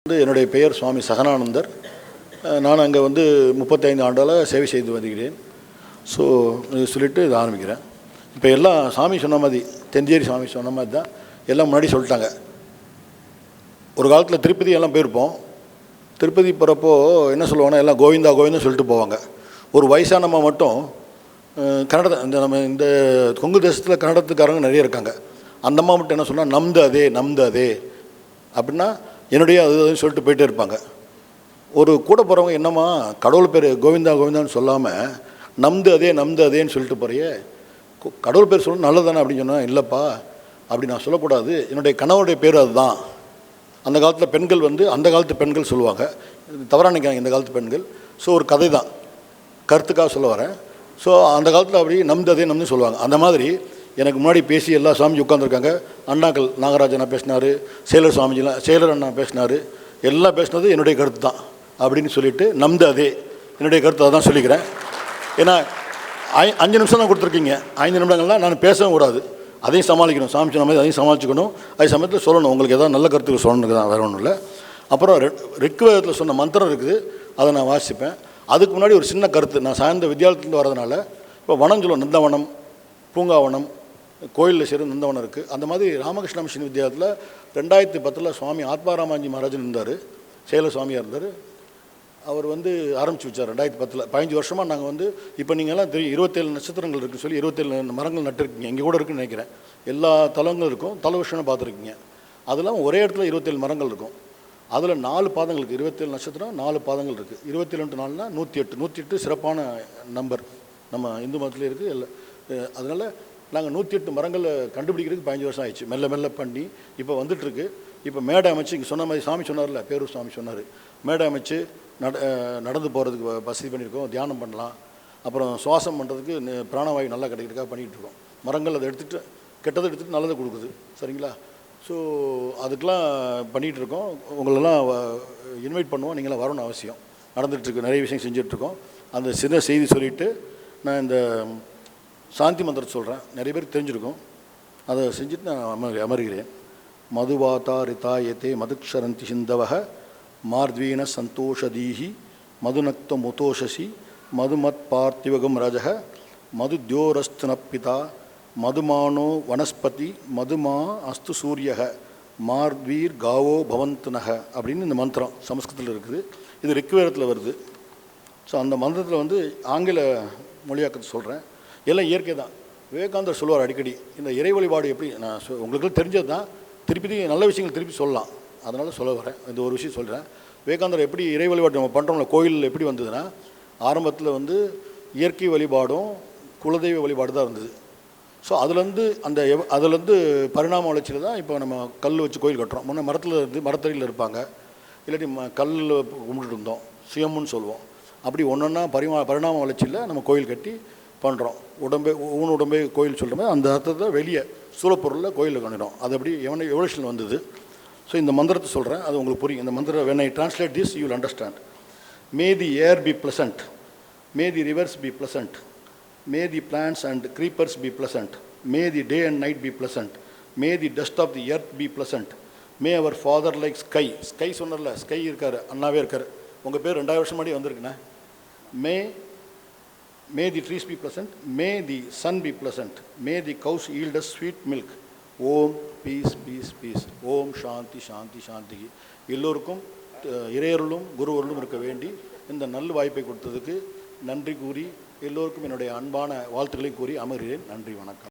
என்னுடைய பெயர் சுவாமி சகனானந்தர். நான் அங்கே 35 ஆண்டாக சேவை செய்து வருகிறேன். ஸோ சொல்லிவிட்டு இதை ஆரம்பிக்கிறேன். இப்போ எல்லாம் சாமி சொன்ன மாதிரி, தென்சேரி சாமி சொன்ன மாதிரி தான் எல்லாம் முன்னாடி சொல்லிட்டாங்க. ஒரு காலத்தில் திருப்பதி எல்லாம் போயிருப்போம். திருப்பதி போகிறப்போ என்ன சொல்லுவாங்கன்னா, எல்லாம் கோவிந்தா கோவிந்தா சொல்லிட்டு போவாங்க. ஒரு வயசானம்மா மட்டும் கன்னட, இந்த கொங்கு தேசத்தில் கன்னடத்துக்காரங்க நிறைய இருக்காங்க. அந்த அம்மா மட்டும் என்ன சொன்னால், நம்து அதே அப்படின்னா என்னுடைய அது சொல்லிட்டு போயிட்டே இருப்பாங்க. ஒரு கூட போகிறவங்க, என்னம்மா கடவுள் பேர் கோவிந்தா கோவிந்தான்னு சொல்லாமல் நம்து அதேன்னு சொல்லிட்டு போகிறையே, கடவுள் பேர் சொல்ல நல்லதானே அப்படின்னு சொன்னால், இல்லைப்பா அப்படி நான் சொல்லக்கூடாது, என்னுடைய கணவனுடைய பேர் அதுதான். அந்த காலத்தில் பெண்கள் அந்த காலத்து பெண்கள் சொல்லுவாங்க, தவறாக நினைக்கிறாங்க இந்த காலத்து பெண்கள். ஸோ ஒரு கதை தான், கருத்துக்காக சொல்ல வரேன். ஸோ அந்த காலத்தில் அப்படி நம்து சொல்லுவாங்க. அந்த மாதிரி எனக்கு முன்னாடி பேசி எல்லா சாமிஜி உட்காந்துருக்காங்க. அண்ணாக்கள் நாகராஜனா பேசினார், சேலர் சுவாமிஜிலாம், சேலர் அண்ணா பேசினார், எல்லாம் பேசினது என்னுடைய கருத்து தான் அப்படின்னு சொல்லிவிட்டு நம்து அதே என்னுடைய கருத்தை தான் சொல்லிக்கிறேன். ஏன்னா 5 நிமிஷம் தான் கொடுத்துருக்கீங்க. 5 நிமிடங்கள்லாம் நான் பேசவும் கூடாது, அதையும் சமாளிக்கணும். சாமி சொன்ன மாதிரி அதையும் சமாளிச்சுக்கணும். அதே சமயத்தில் சொல்லணும், உங்களுக்கு எதாவது நல்ல கருத்துக்கு சொல்லணுக்கு தான், வேறு ஒன்றும் இல்லை. அப்புறம் ரிக்வேதத்தில் சொன்ன மந்திரம் இருக்குது, அதை நான் வாசிப்பேன். அதுக்கு முன்னாடி ஒரு சின்ன கருத்து, நான் சார்ந்த வித்யாலயத்துலேருந்து வரதுனால இப்போ வனம் சொல்லுவோம், நந்தவனம், பூங்காவனம், கோயிலில் சேரும் நந்தவனம் இருக்குது. அந்த மாதிரி ராமகிருஷ்ண மிஷன் வித்யாலயத்தில் 2010 சுவாமி ஆத்மாராமாஜி மகாராஜன் இருந்தார், சேல சுவாமியாக இருந்தார். அவர் ஆரம்பித்து வச்சார் 2010. 15 வருஷமாக நாங்கள் இப்போ நீங்கள்லாம் தெரியும் 27 நட்சத்திரங்கள் இருக்குன்னு சொல்லி 27 மரங்கள் நட்டுருக்கீங்க. இங்கே கூட இருக்குன்னு நினைக்கிறேன். எல்லா தலங்களும் இருக்கும், தல விஷயம் பார்த்துருக்கீங்க. அதெல்லாம் ஒரே இடத்துல 27 மரங்கள் இருக்கும். அதில் 4 பாதங்கள் இருக்குது. 27 நட்சத்திரம் 4 பாதங்கள் இருக்குது. 27 நாள்னா 108 சிறப்பான நம்பர் நம்ம இந்து மதத்துலேயே இருக்குது. இல்லை, அதனால் நாங்கள் 108 மரங்களை கண்டுபிடிக்கிறதுக்கு 15 வருஷம் ஆயிடுச்சு. மெல்ல மெல்ல பண்ணி இப்போ வந்துட்டுருக்கு. இப்போ மேடை அமைச்சு, இங்கே சொன்ன மாதிரி சாமி சொன்னார்ல, பேரூர் சாமி சொன்னார், மேடை அமைச்சு நடந்து போகிறதுக்கு வசதி பண்ணியிருக்கோம். தியானம் பண்ணலாம், அப்புறம் சுவாசம் பண்ணுறதுக்கு பிராணவாயு நல்லா கிடைக்கிறதுக்காக பண்ணிகிட்ருக்கோம். மரங்கள் அதை எடுத்துகிட்டு, கெட்டதை எடுத்துகிட்டு நல்லதை கொடுக்குது. சரிங்களா? ஸோ அதுக்கெலாம் பண்ணிகிட்ருக்கோம். உங்களெல்லாம் இன்வைட் பண்ணுவோம், நீங்களாம் வரணும் அவசியம். நடந்துகிட்ருக்கு, நிறைய விஷயம் செஞ்சிட்ருக்கோம். அந்த சின்ன செய்தி சொல்லிவிட்டு நான் இந்த சாந்தி மந்திரத்தை சொல்கிறேன். நிறைய பேருக்கு தெரிஞ்சிருக்கும், அதை செஞ்சுட்டு நான் அமர்கிறேன். மதுவாதாரிதாயத்தே மதுக்ஷரந்தி சிந்தவக மார்த்வீன சந்தோஷதீஹி மதுநக்த முதோஷசி மதுமத் பார்த்திவகம் ரஜக மதுத்யோரஸ்துனப்பிதா மதுமானோ வனஸ்பதி மதுமா அஸ்து சூரியக மார்த்வீர் காவோ பவந்துனக அப்படின்னு இந்த மந்திரம் சமஸ்கிருதத்தில் இருக்குது. இது ரிக்வேதத்தில் வருது. ஸோ அந்த மந்திரத்தில் ஆங்கில மொழியாக்கத்தை சொல்கிறேன். எல்லாம் இயற்கை தான். விவேகானந்தர் சொல்லுவார் அடிக்கடி, இந்த இறை வழிபாடு எப்படி, நான் உங்களுக்கு தெரிஞ்சது தான், திருப்பி நல்ல விஷயங்கள் திருப்பி சொல்லலாம், அதனால் சொல்ல வரேன். இந்த ஒரு விஷயம் சொல்கிறேன். விவேகானந்தர் எப்படி இறை வழிபாடு நம்ம பண்ணுறோம்ல, கோயிலில் எப்படி வந்ததுன்னா, ஆரம்பத்தில் இயற்கை வழிபாடும் குலதெய்வ வழிபாடு தான் இருந்தது. ஸோ அதுலேருந்து பரிணாம வளர்ச்சியில் தான் இப்போ நம்ம கல் வச்சு கோயில் கட்டுறோம். முன்னே மரத்தடியில் இருப்பாங்க, இல்லாட்டி கல்லில் கும்பிட்டு இருந்தோம், சுயம்னு சொல்லுவோம். அப்படி ஒன்றொன்னா பரிணாம வளர்ச்சியில் நம்ம கோயில் கட்டி பண்ணுறோம். உடம்பே கோயில் சொல்கிறோமே, அந்த அர்த்தத்தில் வெளியே சூழப்பொருளில் கோயிலில் காணிடும். அது அப்படி எவல்யூஷன் வந்தது. ஸோ இந்த மந்திரத்தை சொல்கிறேன், அது உங்களுக்கு புரியும். இந்த மந்திரம், when I translate this, you will understand. May the air be pleasant, may the rivers be pleasant, may the plants and creepers be pleasant, may the day and night be pleasant, may the dust of the earth be pleasant, may our father like sky சொன்னர்ல, sky இருக்கார், அண்ணாவே இருக்கார். உங்கள் பேர் 2000 வருஷம் முன்னாடி வந்திருக்குண்ணே. May the trees be pleasant, may the sun be pleasant, may the cows yield us sweet milk. Om piece piece piece, ஓம் சாந்தி சாந்தி சாந்தி. எல்லோருக்கும் இறையருளும் குருவருளும் இருக்க வேண்டி இந்த நல்ல வாய்ப்பை கொடுத்ததுக்கு நன்றி கூறி, எல்லோருக்கும் என்னுடைய அன்பான வாழ்த்துக்களை கூறி அமர்கிறேன். நன்றி, வணக்கம்.